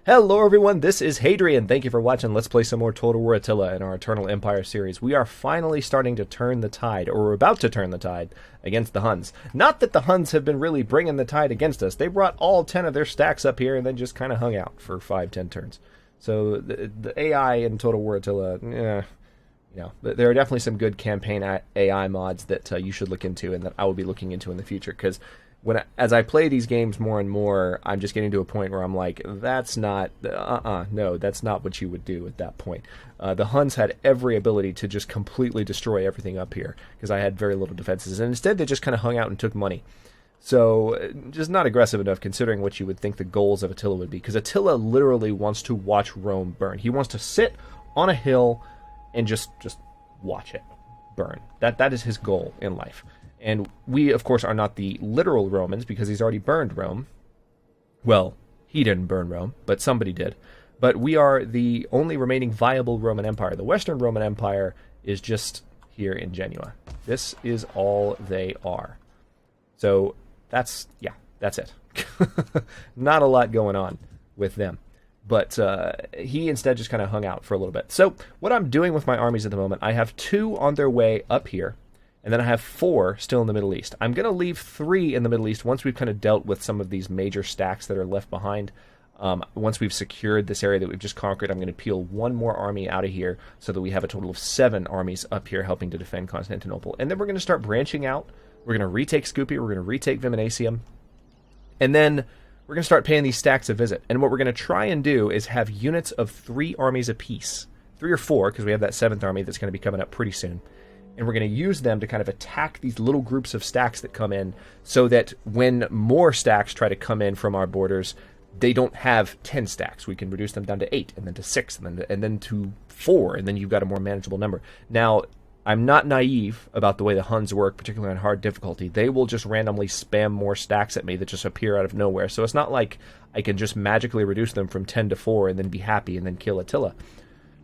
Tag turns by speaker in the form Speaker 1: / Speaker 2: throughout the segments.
Speaker 1: Hello everyone, this is Hadrian. Thank you for watching. Let's play some more Total War Attila in our Eternal Empire series. We are finally starting to turn the tide, or we're about to turn the tide, against the Huns. Not that the Huns have been really bringing the tide against us. They brought all 10 of their stacks up here and then just kind of hung out for 5-10 turns. So the AI in Total War Attila, there are definitely some good campaign AI mods that you should look into and that I will be looking into in the future, because as I play these games more and more, I'm just getting to a point where I'm like, that's not, no, that's not what you would do at that point. The Huns had every ability to just completely destroy everything up here, because I had very little defenses, and instead they just kind of hung out and took money. So, just not aggressive enough considering what you would think the goals of Attila would be, because Attila literally wants to watch Rome burn. He wants to sit on a hill and just watch it burn. That is his goal in life. And we, of course, are not the literal Romans because he's already burned Rome. Well, he didn't burn Rome, but somebody did. But we are the only remaining viable Roman Empire. The Western Roman Empire is just here in Genoa. This is all they are. So that's it. Not a lot going on with them. But he instead just kind of hung out for a little bit. So what I'm doing with my armies at the moment, I have 2 on their way up here. And then I have 4 still in the Middle East. I'm going to leave 3 in the Middle East once we've kind of dealt with some of these major stacks that are left behind. Once we've secured this area that we've just conquered, I'm going to peel 1 more army out of here so that we have a total of 7 armies up here helping to defend Constantinople. And then we're going to start branching out. We're going to retake Scupi. We're going to retake Viminacium. And then we're going to start paying these stacks a visit. And what we're going to try and do is have units of 3 armies apiece. 3 or 4, because we have that 7th army that's going to be coming up pretty soon. And we're going to use them to kind of attack these little groups of stacks that come in so that when more stacks try to come in from our borders, they don't have 10 stacks. We can reduce them down to 8, and then to 6, and then to 4, and then you've got a more manageable number. Now, I'm not naive about the way the Huns work, particularly on hard difficulty. They will just randomly spam more stacks at me that just appear out of nowhere. So it's not like I can just magically reduce them from 10 to 4 and then be happy and then kill Attila.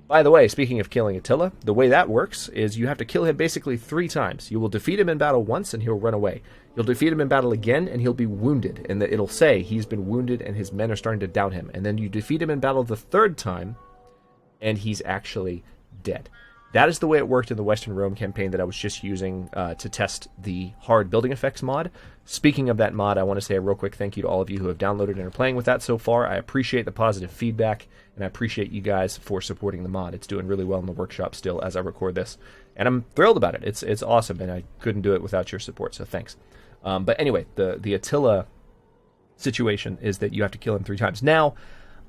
Speaker 1: By the way, speaking of killing Attila, the way that works is you have to kill him basically 3 times. You will defeat him in battle once and he'll run away. You'll defeat him in battle again and he'll be wounded. And it'll say he's been wounded and his men are starting to doubt him. And then you defeat him in battle the 3rd time and he's actually dead. That is the way it worked in the Western Rome campaign that I was just using to test the hard building effects mod. Speaking of that mod, I want to say a real quick thank you to all of you who have downloaded and are playing with that so far. I appreciate the positive feedback, and I appreciate you guys for supporting the mod. It's doing really well in the workshop still as I record this, and I'm thrilled about it. It's awesome, and I couldn't do it without your support, so thanks. But anyway, the Attila situation is that you have to kill him 3 times. Now,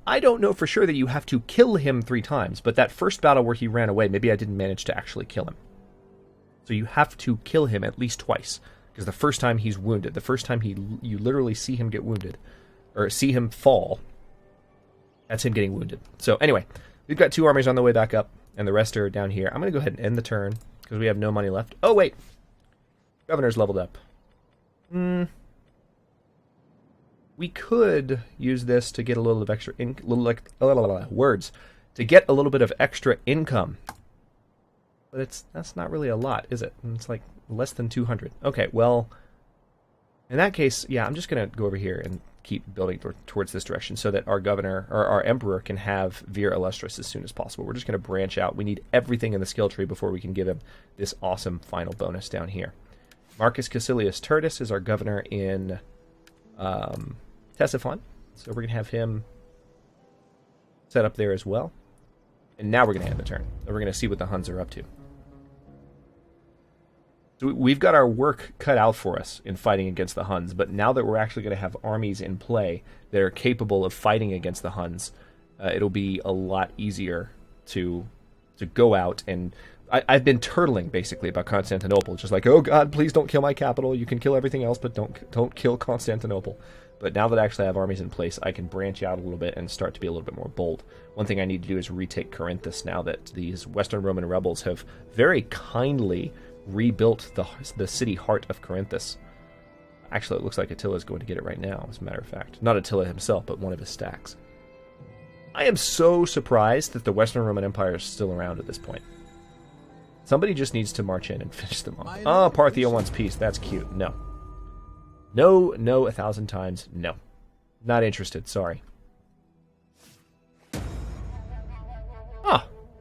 Speaker 1: I don't know for sure that you have to kill him 3 times, but that first battle where he ran away, maybe I didn't manage to actually kill him. So you have to kill him at least twice, because the first time he's wounded, the first time you literally see him get wounded, or see him fall, that's him getting wounded. So anyway, we've got 2 armies on the way back up, and the rest are down here. I'm going to go ahead and end the turn, because we have no money left. Oh, wait! Governor's leveled up. We could use this to get a little of extra words to get a little bit of extra income, but that's not really a lot, is it? It's like less than 200. Okay, well, in that case, yeah, I'm just gonna go over here and keep building towards this direction so that our governor or our emperor can have Vir Illustris as soon as possible. We're just gonna branch out. We need everything in the skill tree before we can give him this awesome final bonus down here. Marcus Caecilius Tertus is our governor in Ctesiphon, so we're going to have him set up there as well. And now we're going to end the turn. And we're going to see what the Huns are up to. So we've got our work cut out for us in fighting against the Huns, but now that we're actually going to have armies in play that are capable of fighting against the Huns, it'll be a lot easier to go out and... I've been turtling, basically, about Constantinople. Just like, oh god, please don't kill my capital. You can kill everything else, but don't kill Constantinople. But now that I actually have armies in place, I can branch out a little bit and start to be a little bit more bold. One thing I need to do is retake Corinthus now that these Western Roman rebels have very kindly rebuilt the city heart of Corinthus. Actually, it looks like Attila is going to get it right now, as a matter of fact. Not Attila himself, but one of his stacks. I am so surprised that the Western Roman Empire is still around at this point. Somebody just needs to march in and finish them off. Oh, Parthia wants peace. That's cute. No. No, 1,000 times. No. Not interested. Sorry.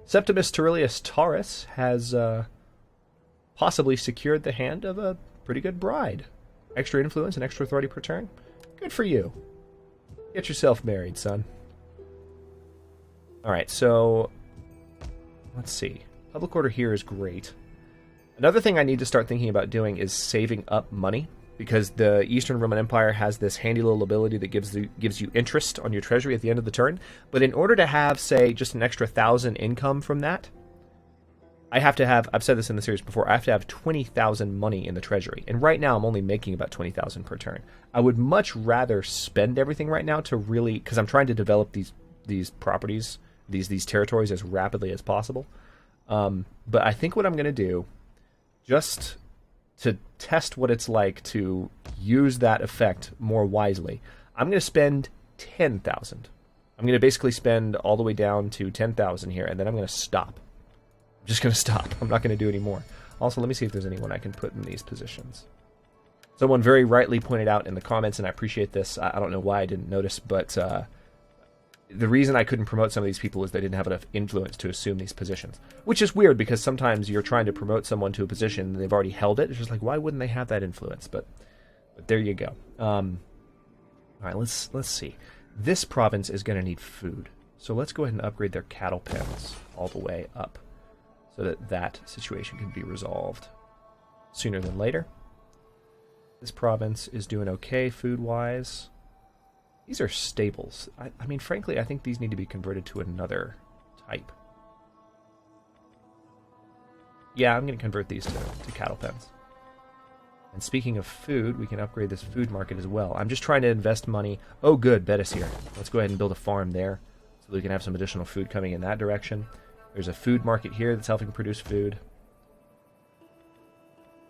Speaker 1: Septimus Turilius Taurus has possibly secured the hand of a pretty good bride. Extra influence and extra authority per turn. Good for you. Get yourself married, son. Alright, so let's see. Public order here is great. Another thing I need to start thinking about doing is saving up money, because the Eastern Roman Empire has this handy little ability that gives you interest on your treasury at the end of the turn. But in order to have, say, just an extra 1,000 income from that, I have to have, I've said this in the series before, I have to have 20,000 money in the treasury. And right now I'm only making about 20,000 per turn. I would much rather spend everything right now to really, because I'm trying to develop these properties, these territories as rapidly as possible. But I think what I'm going to do, just to test what it's like to use that effect more wisely, I'm going to spend 10,000. I'm going to basically spend all the way down to 10,000 here, and then I'm going to stop. I'm just going to stop. I'm not going to do any more. Also, let me see if there's anyone I can put in these positions. Someone very rightly pointed out in the comments, and I appreciate this. I don't know why I didn't notice, but the reason I couldn't promote some of these people is they didn't have enough influence to assume these positions. Which is weird, because sometimes you're trying to promote someone to a position and they've already held it. It's just like, why wouldn't they have that influence? But there you go. Alright, let's see. This province is going to need food. So let's go ahead and upgrade their cattle pens all the way up, so that that situation can be resolved sooner than later. This province is doing okay food-wise. These are stables. I mean, frankly, I think these need to be converted to another type. Yeah, I'm going to convert these to cattle pens. And speaking of food, we can upgrade this food market as well. I'm just trying to invest money. Oh, good, Betis here. Let's go ahead and build a farm there, so we can have some additional food coming in that direction. There's a food market here that's helping produce food.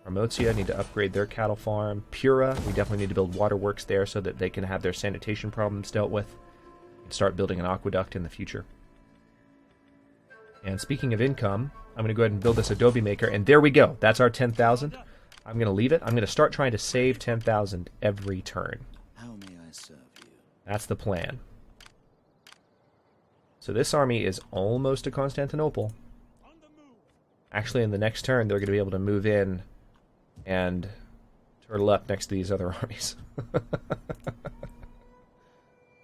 Speaker 1: Ramotia need to upgrade their cattle farm. Pura, we definitely need to build waterworks there so that they can have their sanitation problems dealt with and start building an aqueduct in the future. And speaking of income, I'm going to go ahead and build this adobe maker, and there we go. That's our 10,000. I'm going to leave it. I'm going to start trying to save 10,000 every turn.
Speaker 2: How may I serve you?
Speaker 1: That's the plan. So this army is almost to Constantinople. Actually, in the next turn, they're going to be able to move in and turtle up next to these other armies.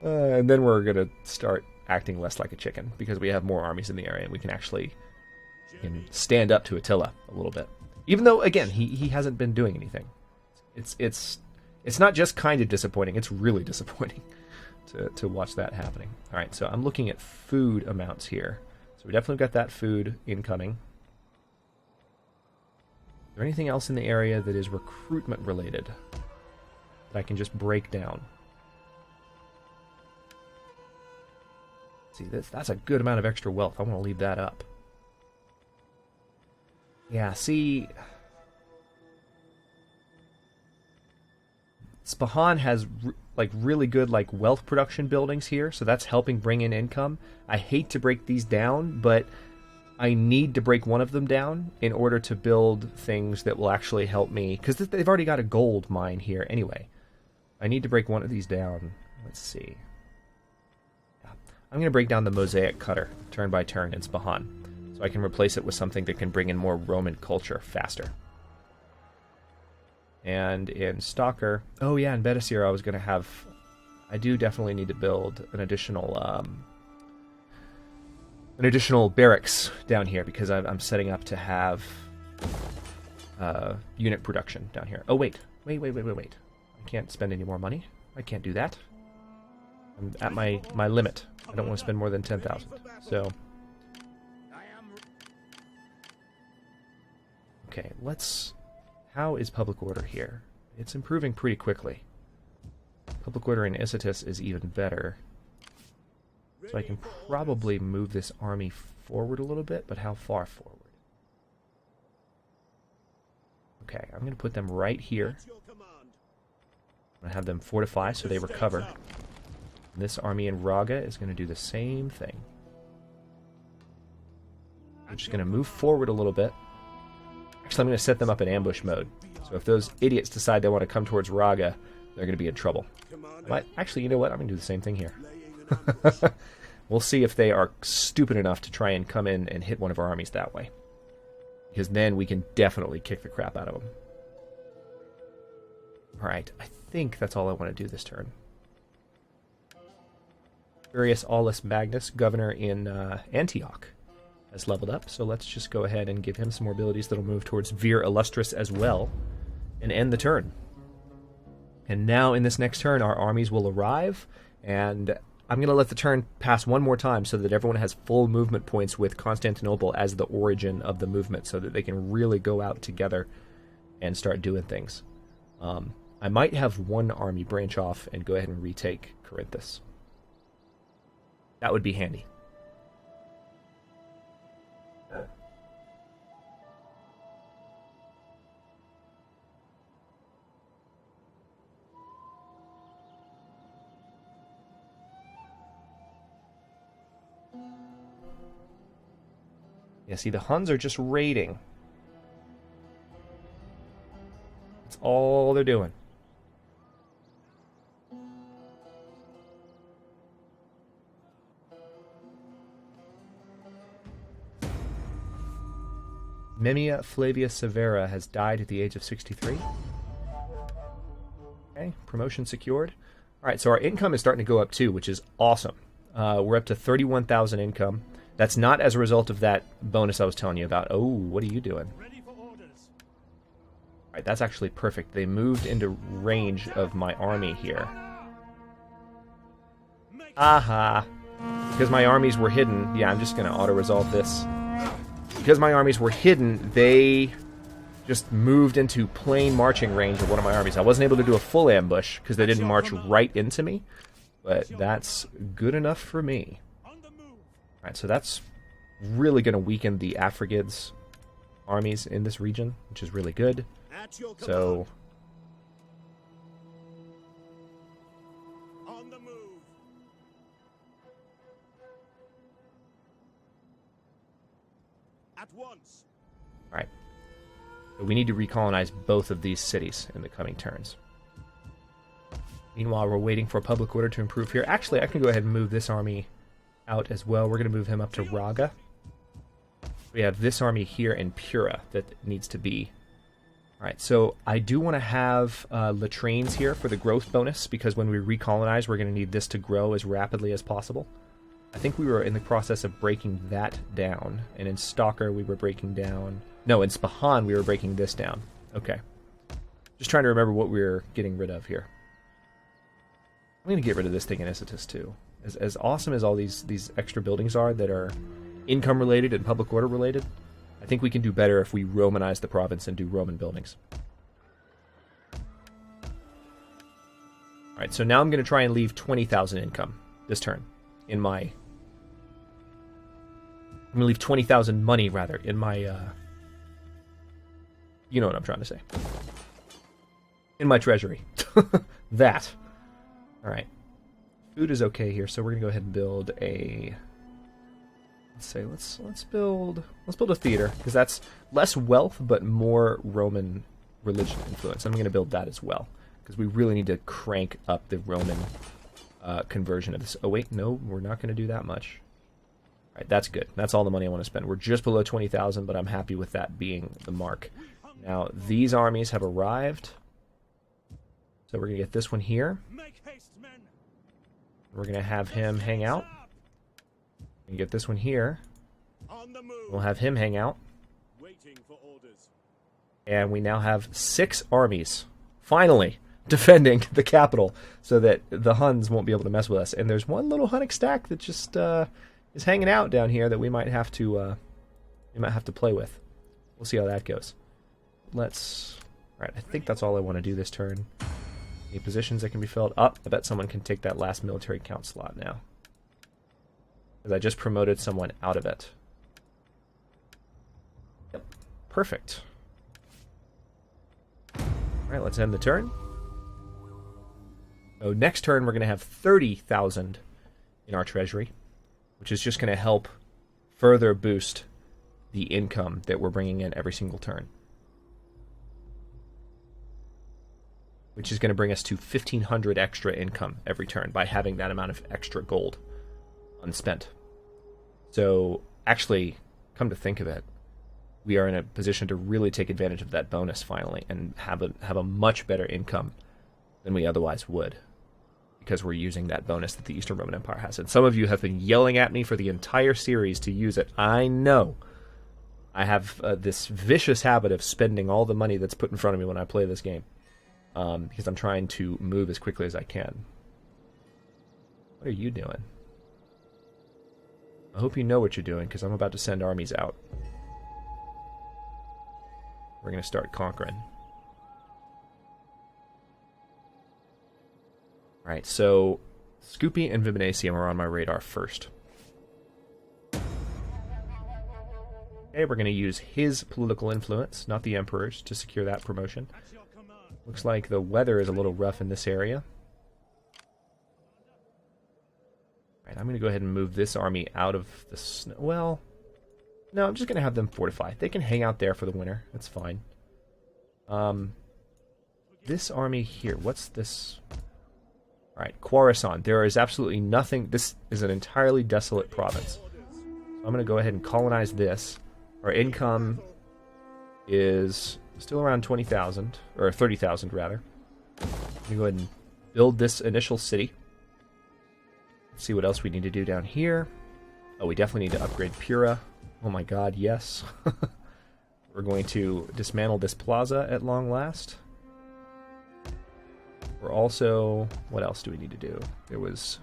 Speaker 1: And then we're going to start acting less like a chicken, because we have more armies in the area, and we can actually stand up to Attila a little bit. Even though, again, he hasn't been doing anything. It's not just kind of disappointing, it's really disappointing to watch that happening. Alright, so I'm looking at food amounts here. So we definitely got that food incoming. Is there anything else in the area that is recruitment related that I can just break down? See, that's a good amount of extra wealth. I want to leave that up. Yeah, see, Spahan has really good wealth production buildings here, so that's helping bring in income. I hate to break these down, but I need to break one of them down in order to build things that will actually help me, because they've already got a gold mine here anyway. I need to break one of these down. Let's see. Yeah. I'm going to break down the mosaic cutter turn by turn in Spahan, so I can replace it with something that can bring in more Roman culture faster. And in Stalker, oh yeah, in Betisir I was going to have, I do definitely need to build an additional barracks down here, because I'm setting up to have unit production down here. Oh wait. I can't spend any more money. I can't do that. I'm at my limit. I don't want to spend more than 10,000. So, okay, how is public order here? It's improving pretty quickly. Public order in Isitis is even better. So I can probably move this army forward a little bit, but how far forward? Okay, I'm going to put them right here. I'm going to have them fortify so they recover. And this army in Raga is going to do the same thing. I'm just going to move forward a little bit. Actually, I'm going to set them up in ambush mode. So if those idiots decide they want to come towards Raga, they're going to be in trouble. Actually, you know what? I'm going to do the same thing here. We'll see if they are stupid enough to try and come in and hit one of our armies that way. Because then we can definitely kick the crap out of them. Alright, I think that's all I want to do this turn. Furious Aulus Magnus, governor in Antioch, has leveled up, so let's just go ahead and give him some more abilities that'll move towards Vir Illustris as well, and end the turn. And now in this next turn, our armies will arrive, and I'm going to let the turn pass one more time so that everyone has full movement points with Constantinople as the origin of the movement, so that they can really go out together and start doing things. I might have one army branch off and go ahead and retake Corinthus. That would be handy. Yeah, see, the Huns are just raiding. That's all they're doing. Memia Flavia Severa has died at the age of 63. Okay, promotion secured. Alright, so our income is starting to go up too, which is awesome. We're up to 31,000 income. That's not as a result of that bonus I was telling you about. Oh, what are you doing? Alright, that's actually perfect. They moved into range of my army here. Aha! Because my armies were hidden. Yeah, I'm just going to auto-resolve this. Because my armies were hidden, they just moved into plain marching range of one of my armies. I wasn't able to do a full ambush because they didn't march right into me. But that's good enough for me. Alright, so that's really going to weaken the Afrigids armies in this region, which is really good. So
Speaker 3: on the move. At once.
Speaker 1: Alright. So we need to recolonize both of these cities in the coming turns. Meanwhile, we're waiting for a public order to improve here. Actually, I can go ahead and move this army out as well. We're going to move him up to Raga. We have this army here in Pura that needs to be. Alright, so I do want to have latrines here for the growth bonus, because when we recolonize, we're going to need this to grow as rapidly as possible. I think we were in the process of breaking that down, and in Stalker we were breaking down... No, in Spahan we were breaking this down. Okay. Just trying to remember what we were getting rid of here. I'm going to get rid of this thing in Icitus too. As awesome as all these extra buildings are that are income related and public order related, I think we can do better if we Romanize the province and do Roman buildings. Alright, so now I'm going to try and leave 20,000 income this turn in my... I'm going to leave 20,000 money, rather, in my... You know what I'm trying to say. In my treasury. That. Alright. Food is okay here, so we're going to go ahead and build a... Let's build a theater, because that's less wealth but more Roman religion influence. I'm going to build that as well, because we really need to crank up the Roman conversion of this. Oh wait, no, we're not going to do that much. All right, that's good. That's all the money I want to spend. We're just below 20,000, but I'm happy with that being the mark. Now these armies have arrived, so we're going to get this one here. We're going to have him hang out. And get this one here. We'll have him hang out.
Speaker 3: Waiting for orders.
Speaker 1: And we now have 6 armies, finally, defending the capital, so that the Huns won't be able to mess with us. And there's one little Hunnic stack that just is hanging out down here that we might have to play with. We'll see how that goes. Let's... Alright, I think that's all I want to do this turn. Any positions that can be filled up? I bet someone can take that last military count slot now, because I just promoted someone out of it. Yep. Perfect. Alright, let's end the turn. So next turn we're going to have 30,000 in our treasury, which is just going to help further boost the income that we're bringing in every single turn. Which is going to bring us to 1,500 extra income every turn by having that amount of extra gold. unspent. So, actually, come to think of it, we are in a position to really take advantage of that bonus finally and have a much better income than we otherwise would, because we're using that bonus that the Eastern Roman Empire has. And some of you have been yelling at me for the entire series to use it. I know. I have this vicious habit of spending all the money that's put in front of me when I play this game, because I'm trying to move as quickly as I can. What are you doing? I hope you know what you're doing, because I'm about to send armies out. We're going to start conquering. Alright, so Scupi and Viminacium are on my radar first. Okay, we're going to use his political influence, not the Emperor's, to secure that promotion. Looks like the weather is a little rough in this area. Alright, I'm going to go ahead and move this army out of the snow. Well, no, I'm just going to have them fortify. They can hang out there for the winter. That's fine. This army here, what's this? Alright, Khorasan. There is absolutely nothing. This is an entirely desolate province. So I'm going to go ahead and colonize this. Our income is still around 20,000, or 30,000 rather. I'm going to go ahead and build this initial city. Let's see what else we need to do down here. Oh, we definitely need to upgrade Pura. Oh my god, yes. We're going to dismantle this plaza at long last. We're also... What else do we need to do? There was...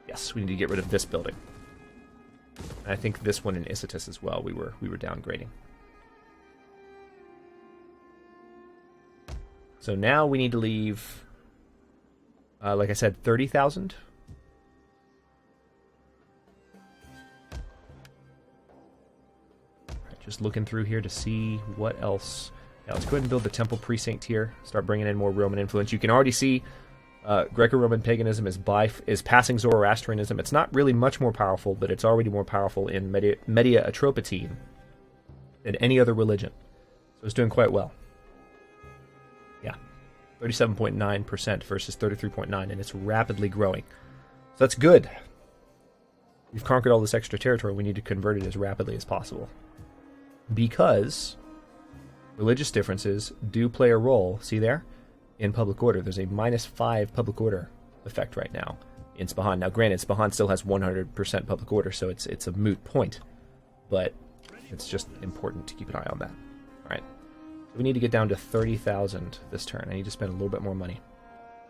Speaker 1: Yes, we need to get rid of this building. And I think this one in Issitus as well, we were downgrading. So now we need to leave, like I said, 30,000. Just looking through here to see what else. Now let's go ahead and build the temple precinct here. Start bringing in more Roman influence. You can already see Greco-Roman paganism is passing Zoroastrianism. It's not really much more powerful, but it's already more powerful in Media Atropatene than any other religion. So it's doing quite well. Yeah, 37.9% versus 33.9%, and it's rapidly growing. So that's good. We've conquered all this extra territory. We need to convert it as rapidly as possible. Because religious differences do play a role, see there, in public order. There's a -5 public order effect right now in Spahan. Now, granted, Spahan still has 100% public order, so it's a moot point, but it's just important to keep an eye on that. All right, so we need to get down to 30,000 this turn. I need to spend a little bit more money.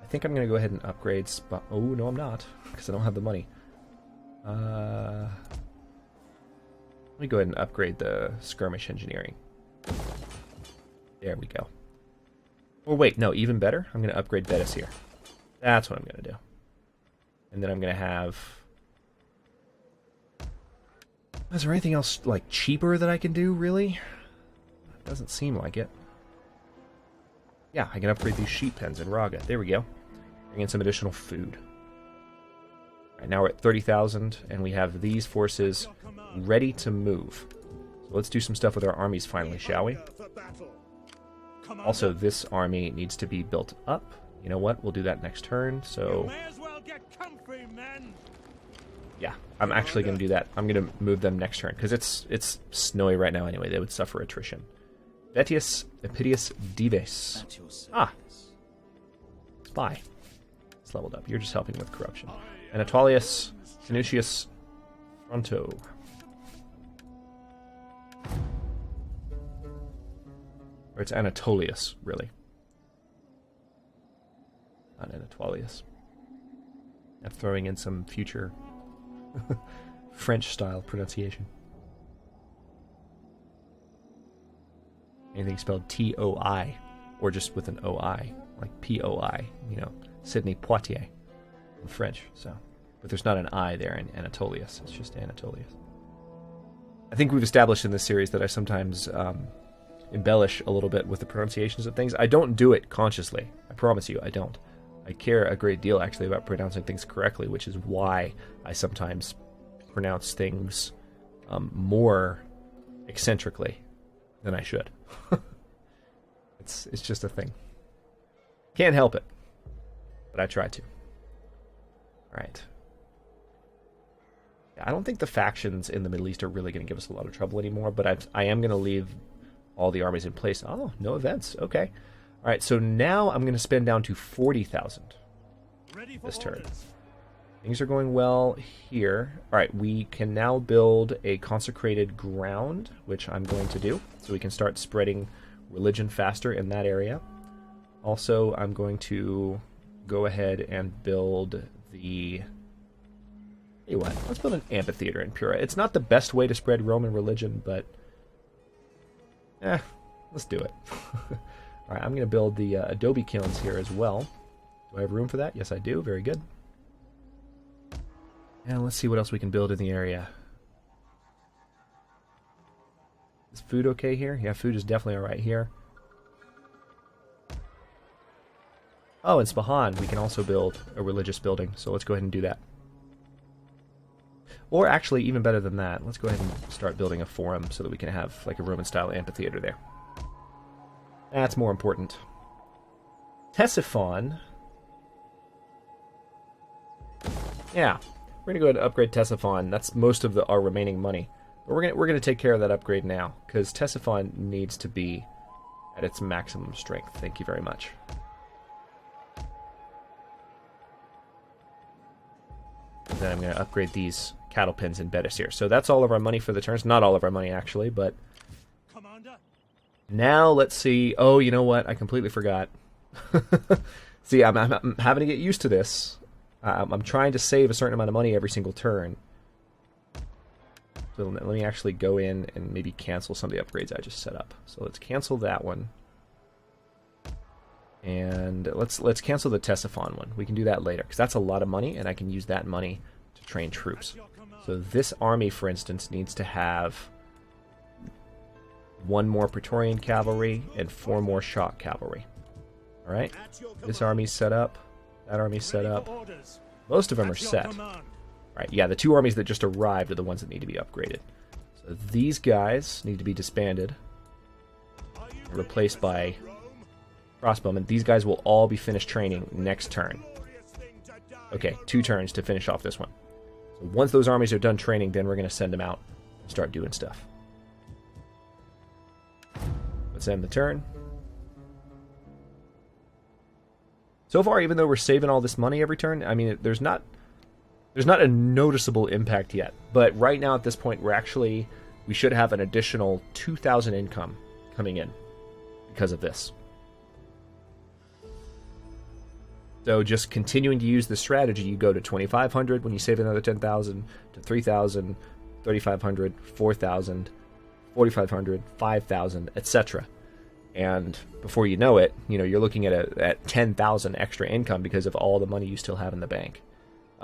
Speaker 1: I think I'm going to go ahead and upgrade Oh, no, I'm not, because I don't have the money. Let me go ahead and upgrade the skirmish engineering. There we go. Or wait, no, even better. I'm going to upgrade Betis here. That's what I'm going to do. And then I'm going to have... Is there anything else, like, cheaper that I can do, really? Doesn't seem like it. Yeah, I can upgrade these sheep pens in Raga. There we go. Bring in some additional food. Alright, now we're at 30,000, and we have these forces ready to move. So let's do some stuff with our armies finally, shall we? Also, this army needs to be built up. You know what? We'll do that next turn, so... Yeah, I'm actually going to do that. I'm going to move them next turn, because it's snowy right now anyway. They would suffer attrition. Vetius Epidius Dives. Ah! Spy. It's leveled up. You're just helping with corruption. Anatolius Canutius Fronto. Or it's Anatolius, really. Not Anatolius. I'm throwing in some future French-style pronunciation. Anything spelled T-O-I, or just with an O-I, like P-O-I, you know, Sydney Poitiers in French, so. But there's not an I there in Anatolius, it's just Anatolius. I think we've established in this series that I sometimes embellish a little bit with the pronunciations of things. I don't do it consciously, I promise you, I don't. I care a great deal, actually, about pronouncing things correctly, which is why I sometimes pronounce things more eccentrically than I should. It's just a thing. Can't help it, but I try to. All right. I don't think the factions in the Middle East are really going to give us a lot of trouble anymore, but I am going to leave all the armies in place. Oh, no events. Okay. All right, so now I'm going to spend down to 40,000 this turn. Things are going well here. All right, we can now build a consecrated ground, which I'm going to do, so we can start spreading religion faster in that area. Also, I'm going to go ahead and build the... Tell you what, let's build an amphitheater in Pura. It's not the best way to spread Roman religion, but... let's do it. All right, I'm going to build the adobe kilns here as well. Do I have room for that? Yes, I do. Very good. And let's see what else we can build in the area. Is food okay here? Yeah, food is definitely alright here. Oh, in Spahan, we can also build a religious building, so let's go ahead and do that. Or actually, even better than that, let's go ahead and start building a forum so that we can have like a Roman-style amphitheater there. That's more important. Ctesiphon. Yeah, we're gonna go ahead and upgrade Ctesiphon. That's most of our remaining money, but we're gonna take care of that upgrade now because Ctesiphon needs to be at its maximum strength. Thank you very much. And then I'm gonna upgrade these cattle pens in Betis here. So that's all of our money for the turns. Not all of our money actually, but
Speaker 3: Commander.
Speaker 1: Now let's see. Oh, you know what? I completely forgot. See, I'm having to get used to this. I'm trying to save a certain amount of money every single turn. So let me actually go in and maybe cancel some of the upgrades I just set up. So let's cancel that one. And let's cancel the Ctesiphon one. We can do that later, because that's a lot of money, and I can use that money to train troops. So this army, for instance, needs to have 1 more Praetorian cavalry and 4 more shock cavalry. Alright, this army's set up. That army's set up. Most of them are set. Right, yeah, the 2 armies that just arrived are the ones that need to be upgraded. So these guys need to be disbanded. Replaced by crossbowmen. These guys will all be finished training next turn. Okay, 2 turns to finish off this one. So once those armies are done training, then we're going to send them out and start doing stuff. Let's end the turn. So far, even though we're saving all this money every turn, I mean, there's not a noticeable impact yet. But right now, at this point, we should have an additional 2,000 income coming in because of this. So just continuing to use the strategy, you go to 2,500 when you save another 10,000, to 3,000, 3,500, 4,000, 4,500, 5,000, etc. And before you know it, you're looking at 10,000 extra income because of all the money you still have in the bank,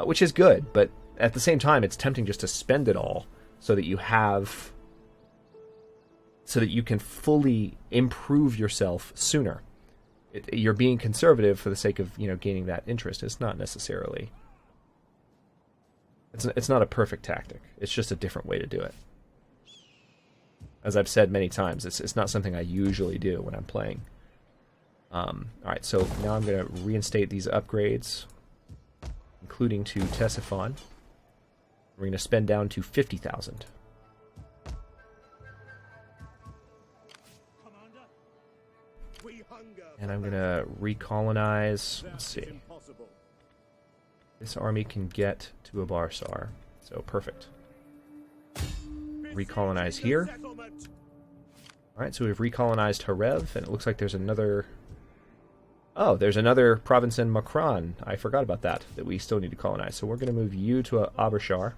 Speaker 1: which is good. But at the same time, it's tempting just to spend it all so that you can fully improve yourself sooner. You're being conservative for the sake of gaining that interest. It's not necessarily. It's not a perfect tactic. It's just a different way to do it. As I've said many times, it's not something I usually do when I'm playing. Alright, so now I'm going to reinstate these upgrades, including to Ctesiphon. We're going to spend down to 50,000. And I'm going to recolonize. Let's see. This army can get to Abarsar, so perfect. Recolonize here. Alright, so we've recolonized Harev, and it looks like there's another... Oh, there's another province in Makran. I forgot about that we still need to colonize. So we're going to move you to Abarshar.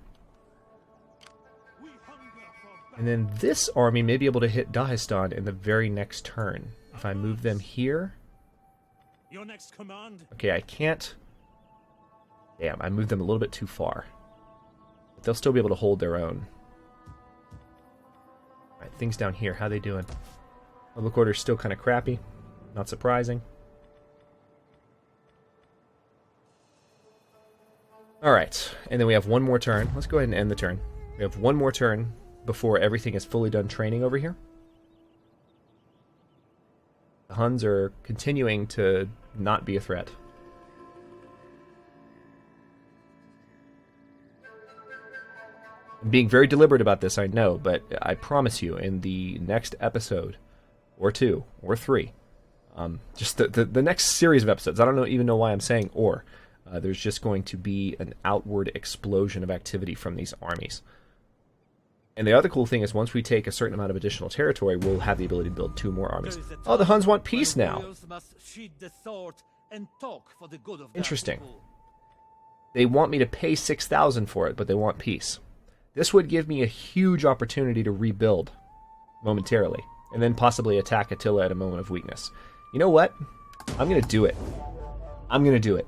Speaker 1: And then this army may be able to hit Dagestan in the very next turn. If I move them here...
Speaker 3: Your next command.
Speaker 1: Okay, I can't... Damn, I moved them a little bit too far. But they'll still be able to hold their own. Alright, things down here, how they doing? Public order's still kind of crappy. Not surprising. Alright, and then we have one more turn. Let's go ahead and end the turn. We have one more turn before everything is fully done training over here. The Huns are continuing to not be a threat. I'm being very deliberate about this, I know, but I promise you, in the next episode, or 2, or 3, just the next series of episodes, I don't even know why I'm saying or, there's just going to be an outward explosion of activity from these armies. And the other cool thing is, once we take a certain amount of additional territory, we'll have the ability to build 2 more armies. Oh, the Huns want peace now. Interesting. They want me to pay 6,000 for it, but they want peace. This would give me a huge opportunity to rebuild momentarily, and then possibly attack Attila at a moment of weakness. You know what? I'm going to do it. I'm going to do it.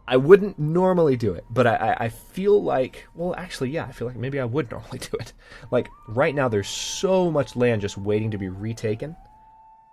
Speaker 1: I wouldn't normally do it, but I feel like, well, actually, yeah, I feel like maybe I would normally do it. Like, right now, there's so much land just waiting to be retaken.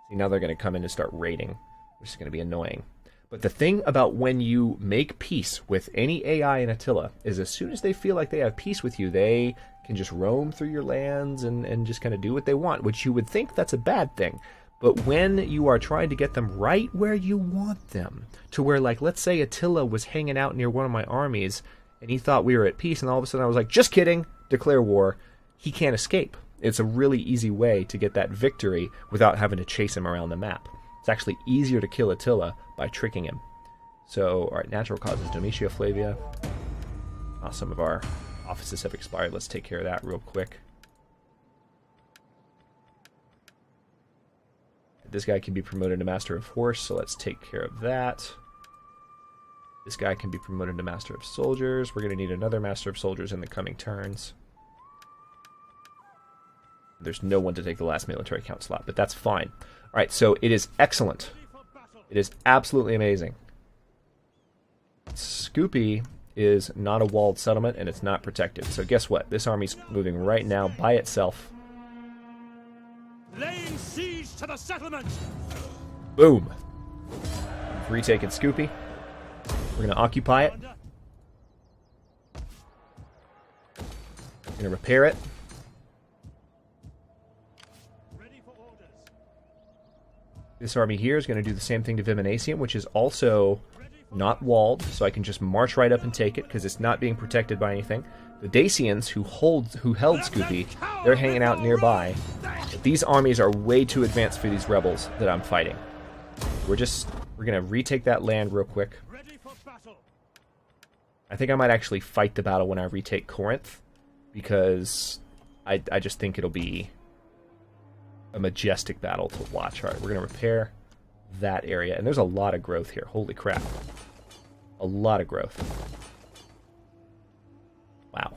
Speaker 1: See, now they're going to come in and start raiding, which is going to be annoying. But the thing about when you make peace with any AI in Attila is as soon as they feel like they have peace with you, they can just roam through your lands and just kind of do what they want, which you would think that's a bad thing. But when you are trying to get them right where you want them, to where, like, let's say Attila was hanging out near one of my armies, and he thought we were at peace, and all of a sudden I was like, just kidding, declare war, he can't escape. It's a really easy way to get that victory without having to chase him around the map. It's actually easier to kill Attila by tricking him. So, alright, natural causes, Domitia Flavia. Some of our offices have expired. Let's take care of that real quick. This guy can be promoted to Master of Horse, so let's take care of that. This guy can be promoted to Master of Soldiers. We're going to need another Master of Soldiers in the coming turns. There's no one to take the last military count slot, but that's fine. Alright, so it is excellent. It is absolutely amazing. Scoopy is not a walled settlement, and it's not protected. So guess what? This army's moving right now by itself.
Speaker 3: Laying siege to the settlement.
Speaker 1: Boom. We've retaken Scoopy. We're going to occupy it. We're going to repair it. This army here is going to do the same thing to Viminacium, which is also not walled, so I can just march right up and take it, because it's not being protected by anything. The Dacians, who held Scoopy, they're hanging out nearby. But these armies are way too advanced for these rebels that I'm fighting. We're going to retake that land real quick. I think I might actually fight the battle when I retake Corinth, because I just think it'll be a majestic battle to watch. Alright, we're going to repair that area. And there's a lot of growth here. Holy crap. A lot of growth. Wow.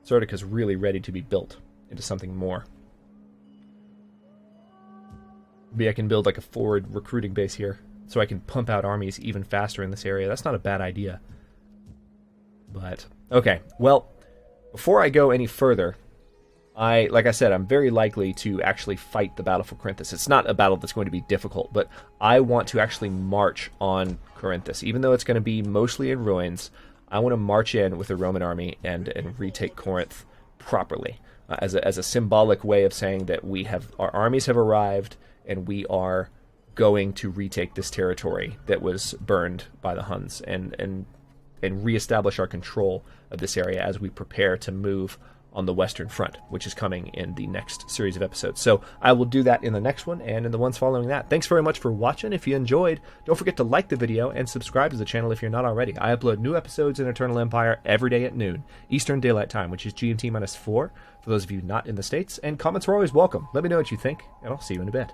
Speaker 1: Serdica's really ready to be built into something more. Maybe I can build like a forward recruiting base here, so I can pump out armies even faster in this area. That's not a bad idea. But, okay. Well, before I go any further, like I said, I'm very likely to actually fight the Battle for Corinthus. It's not a battle that's going to be difficult, but I want to actually march on Corinthus. Even though it's going to be mostly in ruins, I want to march in with a Roman army and retake Corinth properly, as a symbolic way of saying that our armies have arrived, and we are going to retake this territory that was burned by the Huns, and reestablish our control of this area as we prepare to move on the Western Front, which is coming in the next series of episodes. So I will do that in the next one and in the ones following that. Thanks very much for watching. If you enjoyed, don't forget to like the video and subscribe to the channel if you're not already. I upload new episodes in Eternal Empire every day at noon, Eastern Daylight Time, which is GMT-4 for those of you not in the States, and comments are always welcome. Let me know what you think, and I'll see you in a bit.